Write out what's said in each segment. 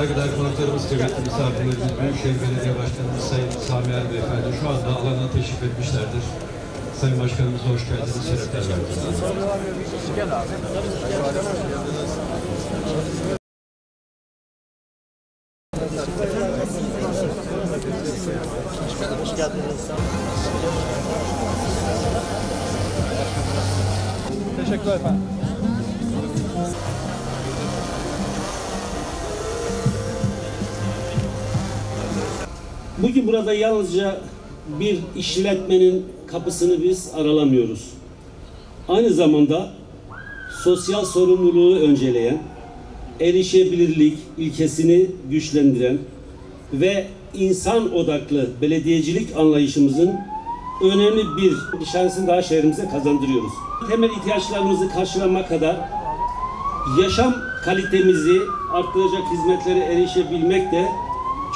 Saygıdeğer konuklarımız, kıymetli misafirlerimiz, Büyükşehir Belediye Başkanımız Sayın Sami Er Beyefendi şu anda alana teşrif etmişlerdir. Sayın Başkanımız hoş geldiniz, şerefler verdiniz. Gel abi. Hoş geldiniz. Teşekkürler efendim. Bugün burada yalnızca bir işletmenin kapısını biz aralamıyoruz. Aynı zamanda sosyal sorumluluğu önceleyen, erişebilirlik ilkesini güçlendiren ve insan odaklı belediyecilik anlayışımızın önemli bir nişanesini daha şehrimize kazandırıyoruz. Temel ihtiyaçlarımızı karşılamak kadar yaşam kalitemizi arttıracak hizmetlere erişebilmek de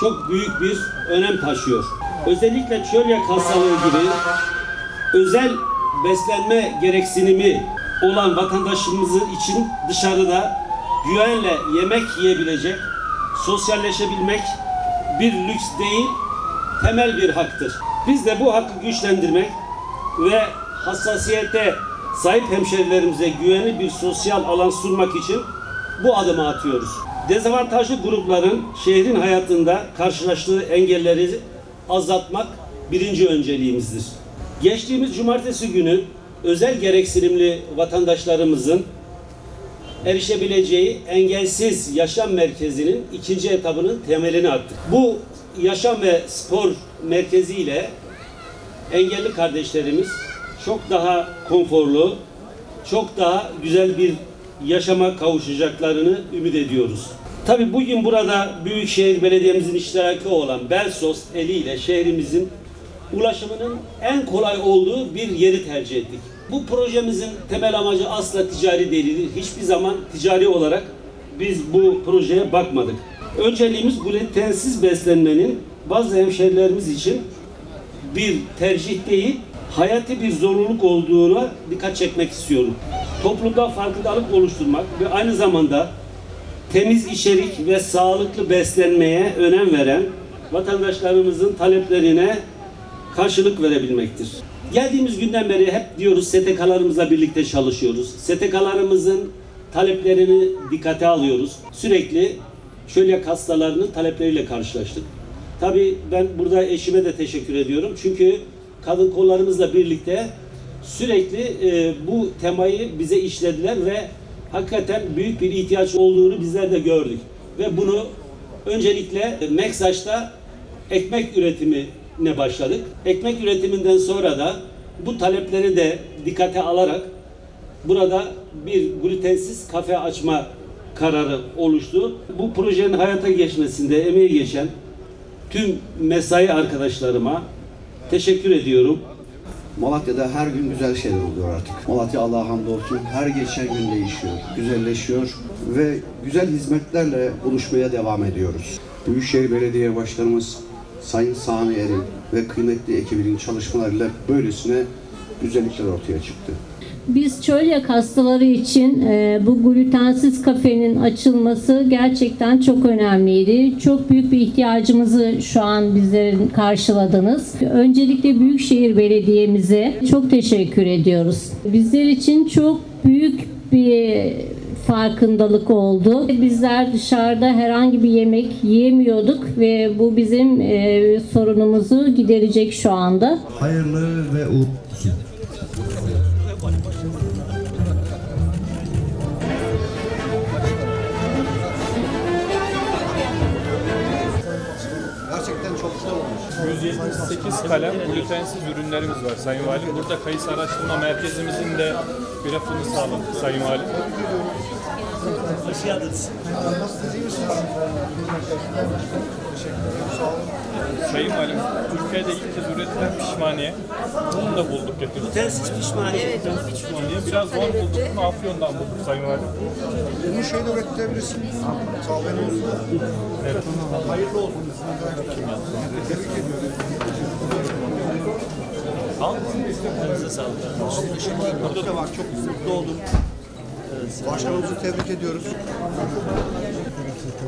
çok büyük bir önem taşıyor. Özellikle çölyak hastalığı gibi özel beslenme gereksinimi olan vatandaşımızın için dışarıda güvenle yemek yiyebilecek, sosyalleşebilmek bir lüks değil, temel bir haktır. Biz de bu hakkı güçlendirmek ve hassasiyete sahip hemşerilerimize güvenli bir sosyal alan sunmak için bu adımı atıyoruz. Dezavantajlı grupların şehrin hayatında karşılaştığı engelleri azaltmak birinci önceliğimizdir. Geçtiğimiz cumartesi günü özel gereksinimli vatandaşlarımızın erişebileceği engelsiz yaşam merkezinin ikinci etabının temelini attık. Bu yaşam ve spor merkezi ile engelli kardeşlerimiz çok daha konforlu, çok daha güzel bir yaşama kavuşacaklarını ümit ediyoruz. Tabii bugün burada Büyükşehir Belediye'mizin iştiraki olan Belsos eliyle şehrimizin ulaşımının en kolay olduğu bir yeri tercih ettik. Bu projemizin temel amacı asla ticari değildir. Hiçbir zaman ticari olarak biz bu projeye bakmadık. Önceliğimiz glutensiz beslenmenin bazı hemşehrilerimiz için bir tercih değil, hayati bir zorunluluk olduğuna dikkat çekmek istiyorum. Toplumda farkındalık oluşturmak ve aynı zamanda temiz içerik ve sağlıklı beslenmeye önem veren vatandaşlarımızın taleplerine karşılık verebilmektir. Geldiğimiz günden beri hep diyoruz STK'larımızla birlikte çalışıyoruz. STK'larımızın taleplerini dikkate alıyoruz. Sürekli çölyak hastalarının talepleriyle karşılaştık. Tabii ben burada eşime de teşekkür ediyorum. Çünkü kadın kollarımızla birlikte sürekli bu temayı bize işlediler ve hakikaten büyük bir ihtiyaç olduğunu bizler de gördük. Ve bunu öncelikle Meksaç'ta ekmek üretimine başladık. Ekmek üretiminden sonra da bu talepleri de dikkate alarak burada bir glutensiz kafe açma kararı oluştu. Bu projenin hayata geçmesinde emeği geçen tüm mesai arkadaşlarıma teşekkür ediyorum. Malatya'da her gün güzel şeyler oluyor artık. Malatya Allah'a hamdolsun her geçen gün değişiyor, güzelleşiyor ve güzel hizmetlerle buluşmaya devam ediyoruz. Büyükşehir Belediye Başkanımız Sayın Sami Er'in ve kıymetli ekibinin çalışmalarıyla böylesine güzellikler ortaya çıktı. Biz çölyak hastaları için bu glutensiz kafenin açılması gerçekten çok önemliydi. Çok büyük bir ihtiyacımızı şu an bizlerin karşıladınız. Öncelikle Büyükşehir Belediye'mize çok teşekkür ediyoruz. Bizler için çok büyük bir farkındalık oldu. Bizler dışarıda herhangi bir yemek yiyemiyorduk ve bu bizim sorunumuzu giderecek şu anda. Hayırlı ve uğurlu olsun. Gerçekten çok güzel olmuş. 178 kalem glutensiz ürünlerimiz var Sayın Valim. Burada Kayısı Araştırma Merkezimizin de grafını sağladık Sayın Valim. Hoş geldiniz. Sayın Valim, Türkiye'de ilk kez üretilen pişmaniye. Onu da bulduk getirdik. Glutensiz pişmaniye. Evet, pişmaniye. Biraz zor bulduk bunu Afyon'dan bulduk Sayın Valim. Bunu şeyde üretebilirsin. Kahvenin. Evet. Hayırlı olsun. Tebrik ediyorum. Elinize sağlık. Burada da var. Çok mutlu oldum. Başkanımızı tebrik ediyoruz.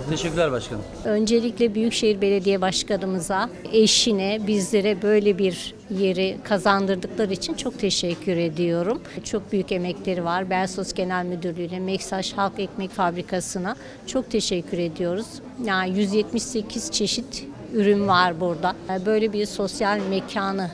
Teşekkürler başkanım. Öncelikle Büyükşehir Belediye Başkanımıza, eşine, bizlere böyle bir yeri kazandırdıkları için çok teşekkür ediyorum. Çok büyük emekleri var. Belsos Genel Müdürlüğü'ne, Meksaş Halk Ekmek Fabrikası'na çok teşekkür ediyoruz. Yani 178 çeşit ürün var burada. Böyle bir sosyal mekanı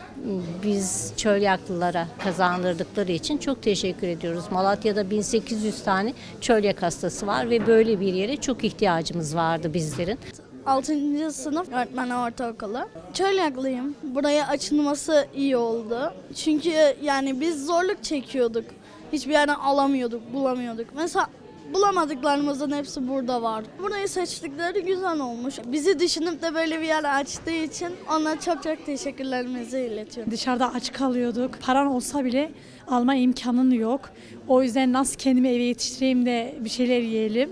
biz Çölyaklılara kazandırdıkları için çok teşekkür ediyoruz. Malatya'da 1800 tane çölyak hastası var ve böyle bir yere çok ihtiyacımız vardı bizlerin. 6. sınıf öğretmen ortaokulu. Çölyaklıyım. Buraya açılması iyi oldu. Çünkü yani biz zorluk çekiyorduk. Hiçbir yerden alamıyorduk, bulamıyorduk. Mesela bulamadıklarımızın hepsi burada var. Burayı seçtikleri güzel olmuş. Bizi düşünüp de böyle bir yer açtığı için ona çok çok teşekkürlerimizi iletiyorum. Dışarıda aç kalıyorduk. Paran olsa bile alma imkanın yok. O yüzden nasıl kendimi eve yetiştireyim de bir şeyler yiyelim.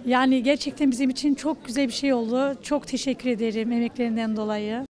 Yani gerçekten bizim için çok güzel bir şey oldu. Çok teşekkür ederim emeklerinden dolayı.